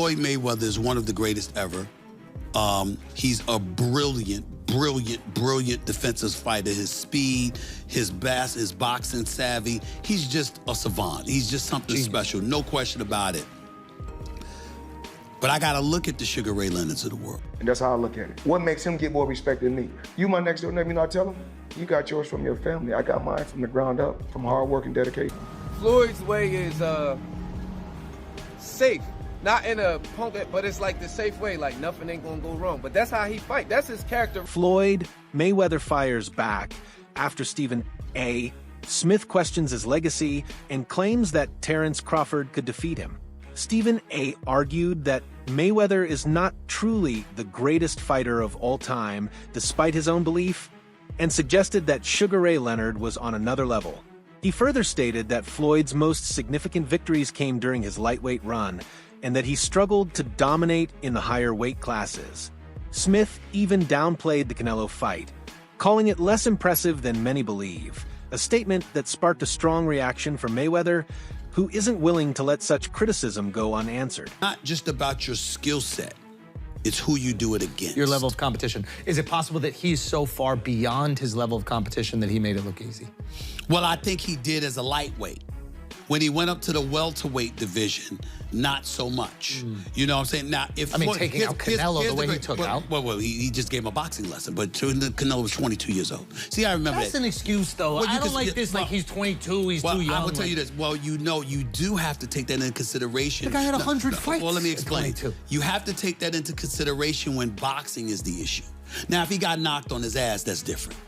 Floyd Mayweather is one of the greatest ever. He's a brilliant defensive fighter. His speed, his boxing savvy. He's just a savant. He's just something special, no question about it. But I gotta look at the Sugar Ray Leonards of the world. And that's how I look at it. What makes him get more respect than me? You my next door neighbor, you know, I tell him, you got yours from your family. I got mine from the ground up, from hard work and dedication. Floyd's way is safe. Not in a punk, but it's like the safe way, like nothing ain't gonna go wrong. But that's how he fight. That's his character. Floyd Mayweather fires back after Stephen A. Smith questions his legacy and claims that Terence Crawford could defeat him. Stephen A. argued that Mayweather is not truly the greatest fighter of all time, despite his own belief, and suggested that Sugar Ray Leonard was on another level. He further stated that Floyd's most significant victories came during his lightweight run, and that he struggled to dominate in the higher weight classes. Smith even downplayed the Canelo fight, calling it less impressive than many believe, a statement that sparked a strong reaction from Mayweather, who isn't willing to let such criticism go unanswered. Not just about your skill set, it's who you do it against. Your level of competition. Is it possible that he's so far beyond his level of competition that he made it look easy? Well, I think he did as a lightweight. When he went up to the welterweight division, not so much. You know what I'm saying? Now, if taking out Canelo the way he took out. Well, he just gave him a boxing lesson, but Canelo was 22 years old. See, I remember That's an excuse, though. I don't like this, like he's 22, he's too young. I will tell you this. Well, you know, you do have to take that into consideration. The guy had 100 fights. Well, let me explain. You have to take that into consideration when boxing is the issue. Now, if he got knocked on his ass, that's different.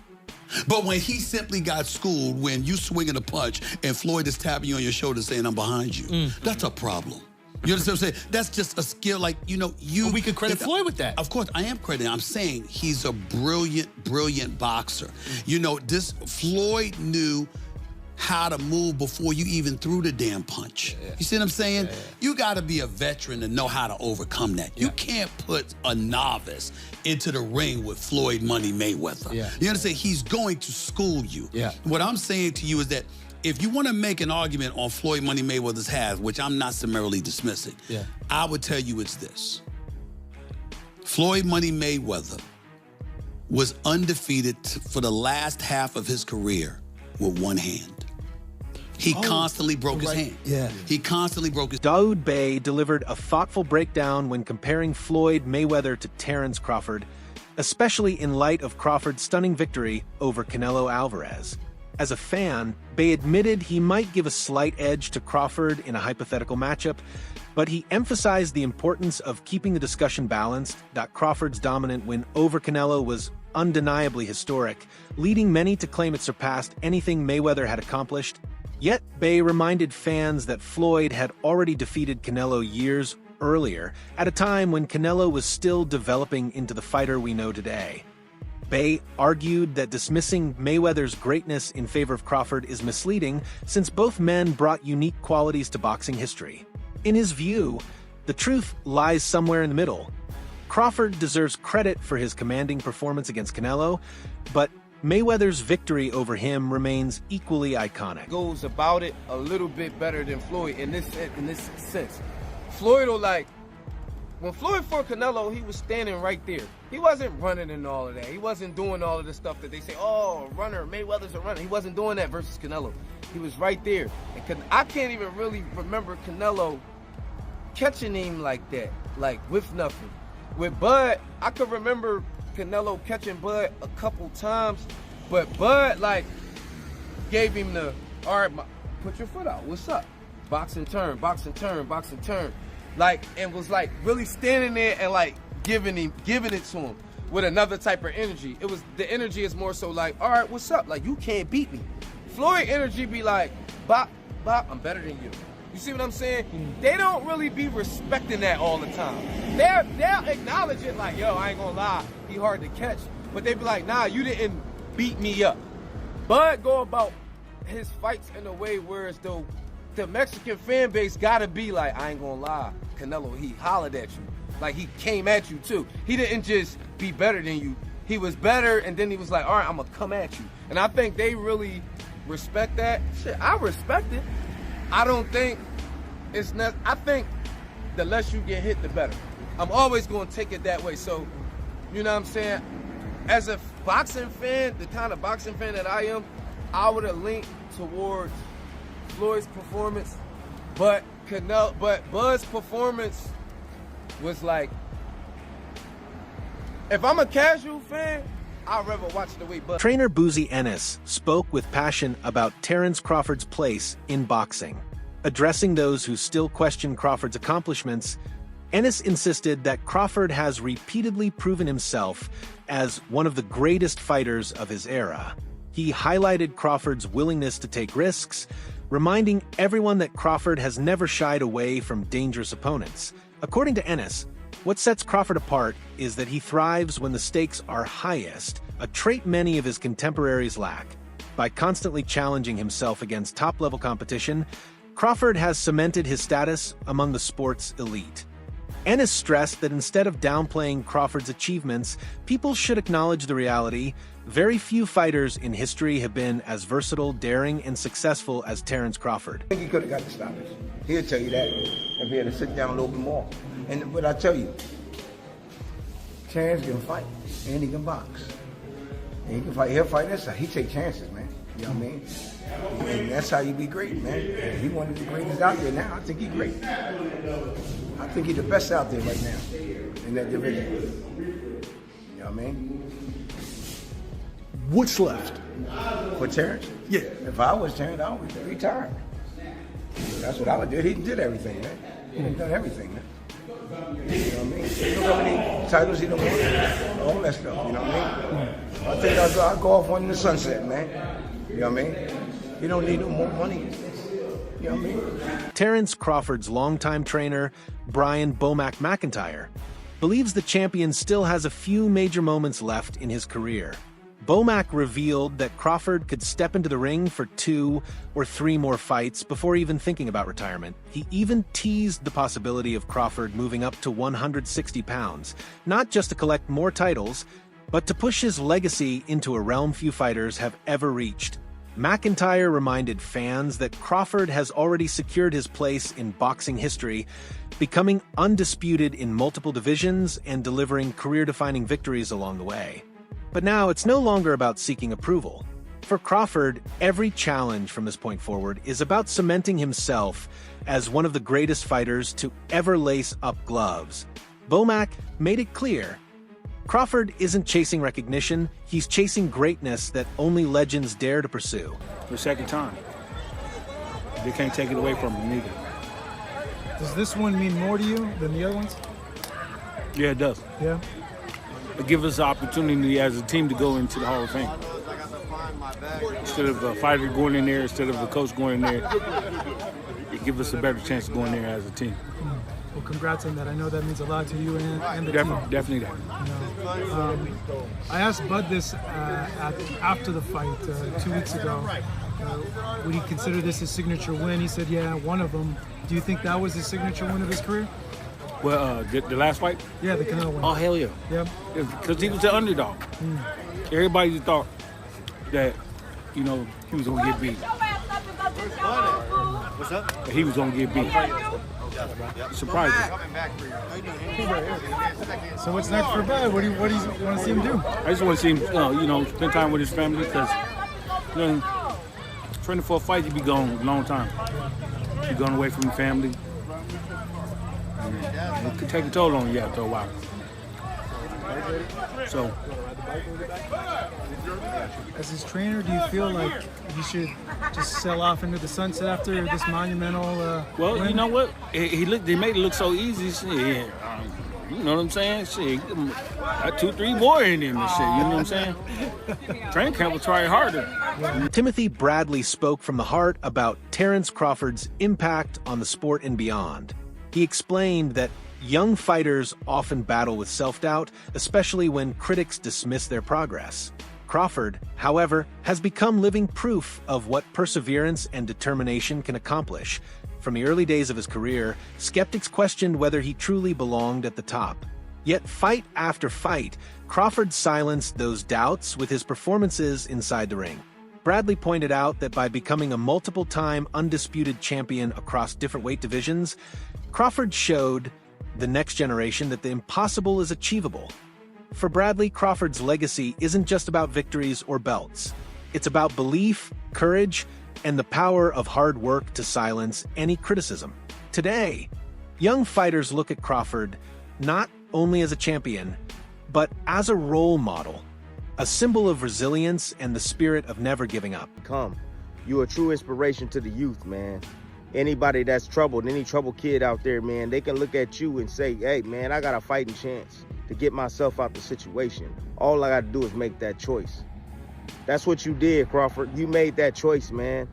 But when he simply got schooled, when you swinging a punch and Floyd is tapping you on your shoulder saying, I'm behind you, that's a problem. You understand what I'm saying? That's just a skill, like, you know, we could credit Floyd with that. Of course, I am crediting. I'm saying he's a brilliant boxer. You know, Floyd knew how to move before you even threw the damn punch. You see what I'm saying? You got to be a veteran to know how to overcome that. You can't put a novice into the ring with Floyd Money Mayweather. You understand? He's going to school you. What I'm saying to you is that if you want to make an argument on Floyd Money Mayweather's half, which I'm not summarily dismissing, I would tell you it's this. Floyd Money Mayweather was undefeated for the last half of his career with one hand. He constantly broke his hand. He constantly broke his... Daoud Bey delivered a thoughtful breakdown when comparing Floyd Mayweather to Terence Crawford, especially in light of Crawford's stunning victory over Canelo Alvarez. As a fan, Bey admitted he might give a slight edge to Crawford in a hypothetical matchup, but he emphasized the importance of keeping the discussion balanced, that Crawford's dominant win over Canelo was undeniably historic, leading many to claim it surpassed anything Mayweather had accomplished. Yet, Bey reminded fans that Floyd had already defeated Canelo years earlier, at a time when Canelo was still developing into the fighter we know today. Bey argued that dismissing Mayweather's greatness in favor of Crawford is misleading, since both men brought unique qualities to boxing history. In his view, the truth lies somewhere in the middle. Crawford deserves credit for his commanding performance against Canelo, but Mayweather's victory over him remains equally iconic. Goes about it a little bit better than Floyd in this sense. Floyd will, like, when Floyd fought Canelo, he was standing right there. He wasn't running and all of that. He wasn't doing all of the stuff that they say, oh, a runner, Mayweather's a runner. He wasn't doing that versus Canelo. He was right there. And I can't even really remember Canelo catching him like that, like with nothing. With Bud, I could remember Canelo catching Bud a couple times, but Bud, like, gave him the, all right, put your foot out, what's up? Boxing turn, boxing turn, boxing turn. Like, and was like really standing there and like giving it to him with another type of energy. It was, the energy is more so like, all right, what's up? Like, you can't beat me. Floyd energy be like, bop, bop, I'm better than you. You see what I'm saying? They don't really be respecting that all the time. They'll acknowledge it like, yo, I ain't gonna lie, he hard to catch. But they be like, nah, you didn't beat me up. Bud go about his fights in a way where as though the Mexican fan base gotta be like, I ain't gonna lie, Canelo, he hollered at you. Like, he came at you too. He didn't just be better than you. He was better, and then he was like, all right, I'm gonna come at you. And I think they really respect that. Shit, I respect it. I don't think it's not, I think the less you get hit, the better. I'm always going to take it that way. So, you know what I'm saying? As a boxing fan, the kind of boxing fan that I am, I would have leaned towards Floyd's performance, but Bud's performance was like, if I'm a casual fan, I'd rather watch the way Bud. Trainer Boozy Ennis spoke with passion about Terence Crawford's place in boxing. Addressing those who still question Crawford's accomplishments, Ennis insisted that Crawford has repeatedly proven himself as one of the greatest fighters of his era. He highlighted Crawford's willingness to take risks, reminding everyone that Crawford has never shied away from dangerous opponents. According to Ennis, what sets Crawford apart is that he thrives when the stakes are highest, a trait many of his contemporaries lack. By constantly challenging himself against top-level competition, Crawford has cemented his status among the sport's elite. Ennis stressed that instead of downplaying Crawford's achievements, people should acknowledge the reality: very few fighters in history have been as versatile, daring, and successful as Terence Crawford. I think he could have got the stoppage. He'll tell you that if he had to sit down a little bit more. And what I tell you, Terence can fight and he can box. And he can fight. He'll fight this side. He take chances, man. You know what I mean? And that's how you be great, man. And he one of the greatest out there now. I think he's great. I think he's the best out there right now in that division. You know what I mean? What's left? For Terence? Yeah. If I was Terence, I would retire. That's what I would do. He did everything, man. He done everything, man. You know what I mean? He don't have any titles he don't want. All that stuff, you know what I mean? I think I'll go off one in the sunset, man. You know what I mean? You don't need no more money. You know what I mean? Terence Crawford's longtime trainer, Brian Bomac McIntyre, believes the champion still has a few major moments left in his career. Bomac revealed that Crawford could step into the ring for 2 or 3 more fights before even thinking about retirement. He even teased the possibility of Crawford moving up to 160 pounds, not just to collect more titles, but to push his legacy into a realm few fighters have ever reached. McIntyre reminded fans that Crawford has already secured his place in boxing history, becoming undisputed in multiple divisions and delivering career-defining victories along the way. But now it's no longer about seeking approval. For Crawford, every challenge from this point forward is about cementing himself as one of the greatest fighters to ever lace up gloves. Bomac made it clear: Crawford isn't chasing recognition, he's chasing greatness that only legends dare to pursue. The second time. They can't take it away from him either. Does this one mean more to you than the other ones? Yeah, it does. Yeah. It gives us the opportunity as a team to go into the Hall of Fame. Instead of a fighter going in there, instead of a coach going in there, it gives us a better chance to go in there as a team. Well, congrats on that. I know that means a lot to you and the team. Definitely that. You know, I asked Bud this after the fight 2 weeks ago. Would he consider this his signature win? He said, yeah, one of them. Do you think that was his signature win of his career? Well, the last fight? Yeah, the Canelo one. Oh, hell yeah. Yeah. Because he was the underdog. Everybody thought that, you know, he was going to get beat. What's up? He was going to get beat. Surprising. So what's next for Bud? What do you want to see him do? I just want to see him, you know, spend time with his family, because, you know, training for a fight, you be gone a long time. You're going away from the family. And it could take a toll on you after a while. So, as his trainer, do you feel like he should just sail off into the sunset after this monumental well, win? you know what? He made it look so easy. Shit, you know what I'm saying? Shit, got 2-3 more in him and shit. You know what I'm saying? Training camp will try harder. Timothy Bradley spoke from the heart about Terence Crawford's impact on the sport and beyond. He explained that young fighters often battle with self-doubt, especially when critics dismiss their progress. Crawford, however, has become living proof of what perseverance and determination can accomplish. From the early days of his career, skeptics questioned whether he truly belonged at the top. Yet fight after fight, Crawford silenced those doubts with his performances inside the ring. Bradley pointed out that by becoming a multiple-time undisputed champion across different weight divisions, Crawford showed the next generation that the impossible is achievable. For Bradley, Crawford's legacy isn't just about victories or belts. It's about belief, courage, and the power of hard work to silence any criticism. Today, young fighters look at Crawford not only as a champion, but as a role model, a symbol of resilience and the spirit of never giving up. You're a true inspiration to the youth, man. Anybody that's troubled, any troubled kid out there, man, they can look at you and say, hey, man, I got a fighting chance to get myself out the situation. All I got to do is make that choice. That's what you did, Crawford. You made that choice, man.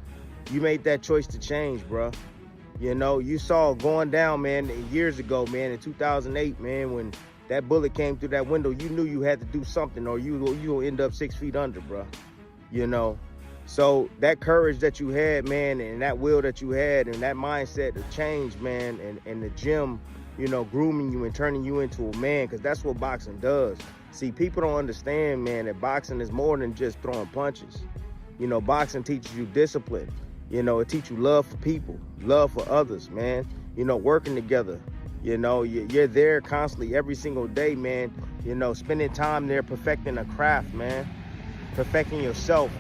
You made that choice to change, bro. You know, you saw going down, man, years ago, man, in 2008, man, when that bullet came through that window, you knew you had to do something or you'll end up 6 feet under, bro. You know, so that courage that you had, man, and that will that you had and that mindset to change, man, and the gym, you know, grooming you and turning you into a man, because that's what boxing does. See, people don't understand, man, that boxing is more than just throwing punches. You know, boxing teaches you discipline. You know, it teaches you love for people, love for others, man. You know, working together. You know, you're there constantly every single day, man. You know, spending time there perfecting a craft, man. Perfecting yourself,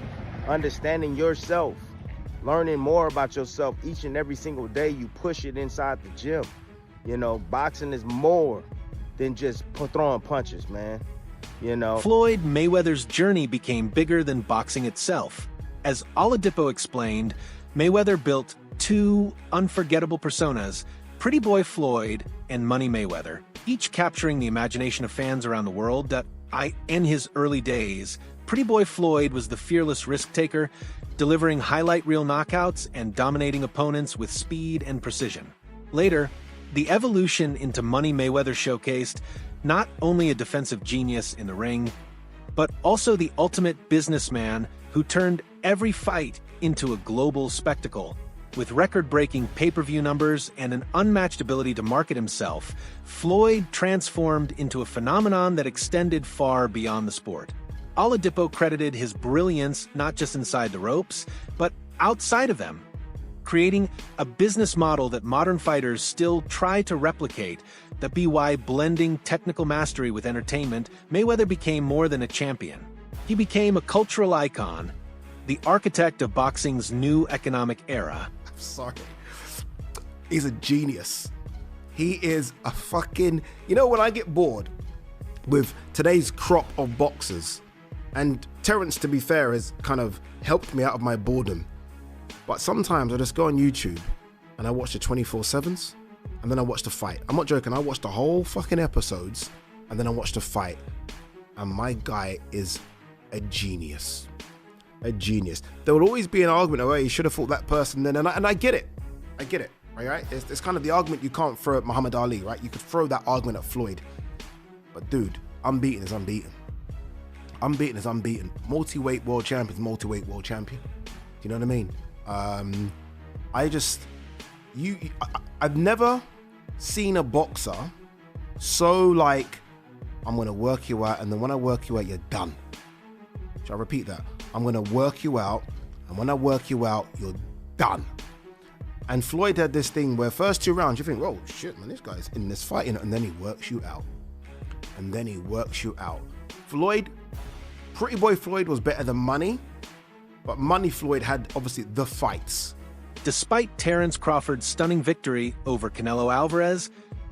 understanding yourself, learning more about yourself each and every single day. You push it inside the gym. You know, boxing is more than just throwing punches, man. You know, Floyd Mayweather's journey became bigger than boxing itself. As Oladipo explained, Mayweather built two unforgettable personas, Pretty Boy Floyd and Money Mayweather, each capturing the imagination of fans around the world. In his early days, Pretty Boy Floyd was the fearless risk-taker, delivering highlight reel knockouts and dominating opponents with speed and precision. Later, the evolution into Money Mayweather showcased not only a defensive genius in the ring, but also the ultimate businessman who turned every fight into a global spectacle. With record-breaking pay-per-view numbers and an unmatched ability to market himself, Floyd transformed into a phenomenon that extended far beyond the sport. Oladipo credited his brilliance not just inside the ropes, but outside of them, creating a business model that modern fighters still try to replicate. That be why, blending technical mastery with entertainment, Mayweather became more than a champion. He became a cultural icon, the architect of boxing's new economic era. Sorry. He's a genius. He is a fucking... You know, when I get bored with today's crop of boxers, and Terrence, to be fair, has kind of helped me out of my boredom, but sometimes I just go on YouTube and I watch the 24/7s and then I watch the fight. I'm not joking, I watch the whole fucking episodes and then I watch the fight. And my guy is a genius. A genius. There will always be an argument, oh, you should have fought that person then, and I get it. I get it, right? It's kind of the argument you can't throw at Muhammad Ali, right? You could throw that argument at Floyd. But dude, unbeaten is unbeaten. Unbeaten is unbeaten. Multi-weight world champion is multi-weight world champion. Do you know what I mean? I've never seen a boxer so like, I'm gonna work you out, and then when I work you out, you're done. Shall I repeat that? I'm gonna work you out, and when I work you out, you're done. And Floyd had this thing where first 2 rounds, you think, oh shit, man, this guy's in this fight, and then he works you out. And then he works you out. Floyd, Pretty Boy Floyd was better than Money, but Money Floyd had obviously the fights. Despite Terence Crawford's stunning victory over Canelo Alvarez,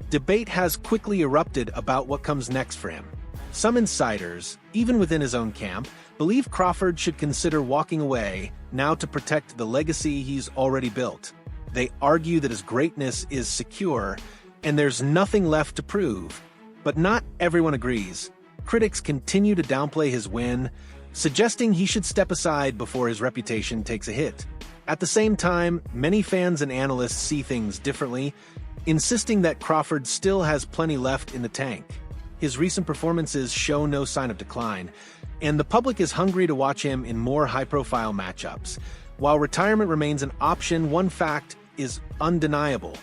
debate has quickly erupted about what comes next for him. Some insiders, even within his own camp, believe Crawford should consider walking away now to protect the legacy he's already built. They argue that his greatness is secure and there's nothing left to prove. But not everyone agrees. Critics continue to downplay his win, suggesting he should step aside before his reputation takes a hit. At the same time, many fans and analysts see things differently, insisting that Crawford still has plenty left in the tank. His recent performances show no sign of decline, and the public is hungry to watch him in more high-profile matchups. While retirement remains an option, one fact is undeniable.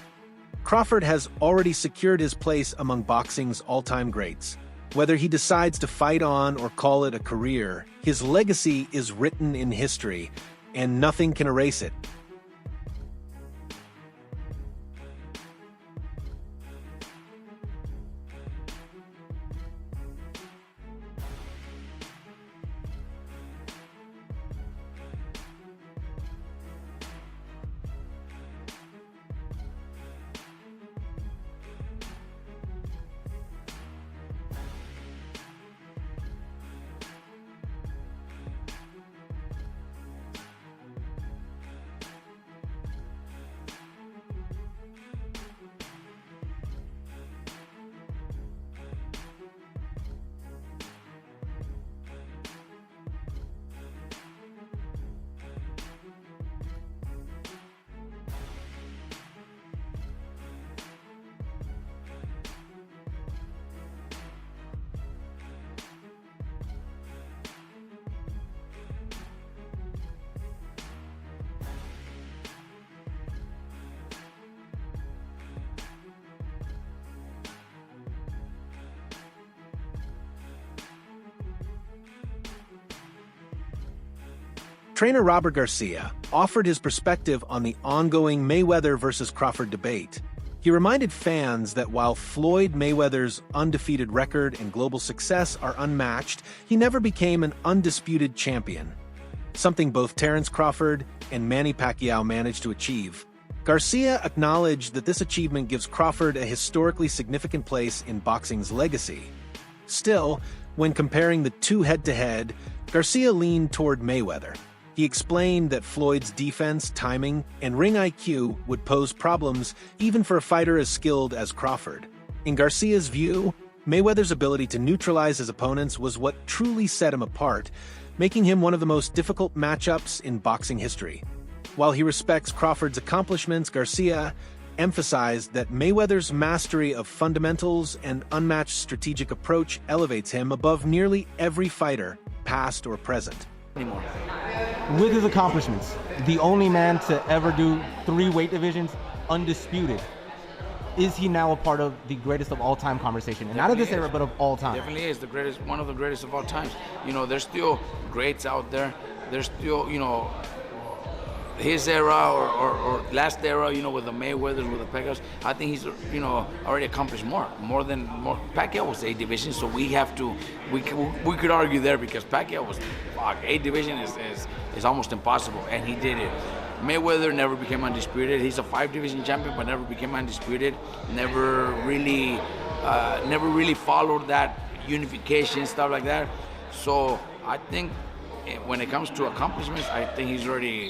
Crawford has already secured his place among boxing's all-time greats. Whether he decides to fight on or call it a career, his legacy is written in history, and nothing can erase it. Trainer Robert Garcia offered his perspective on the ongoing Mayweather versus Crawford debate. He reminded fans that while Floyd Mayweather's undefeated record and global success are unmatched, he never became an undisputed champion, something both Terence Crawford and Manny Pacquiao managed to achieve. Garcia acknowledged that this achievement gives Crawford a historically significant place in boxing's legacy. Still, when comparing the two head-to-head, Garcia leaned toward Mayweather. He explained that Floyd's defense, timing, and ring IQ would pose problems even for a fighter as skilled as Crawford. In Garcia's view, Mayweather's ability to neutralize his opponents was what truly set him apart, making him one of the most difficult matchups in boxing history. While he respects Crawford's accomplishments, Garcia emphasized that Mayweather's mastery of fundamentals and unmatched strategic approach elevates him above nearly every fighter, past or present. Anymore. With his accomplishments, the only man to ever do 3 weight divisions undisputed, is he now a part of the greatest of all time conversation? And not of this era, but of all time. Definitely is the greatest, one of the greatest of all times. You know, there's still greats out there. There's still, you know, his era or last era, you know, with the Mayweathers, with the Pacquiaos. I think he's, you know, already accomplished more. Pacquiao was 8 divisions, so we have to, we could argue there because Pacquiao was, 8 division is almost impossible, and he did it. Mayweather never became undisputed. He's a 5 division champion, but never became undisputed. Never really followed that unification, stuff like that. So I think when it comes to accomplishments, I think he's already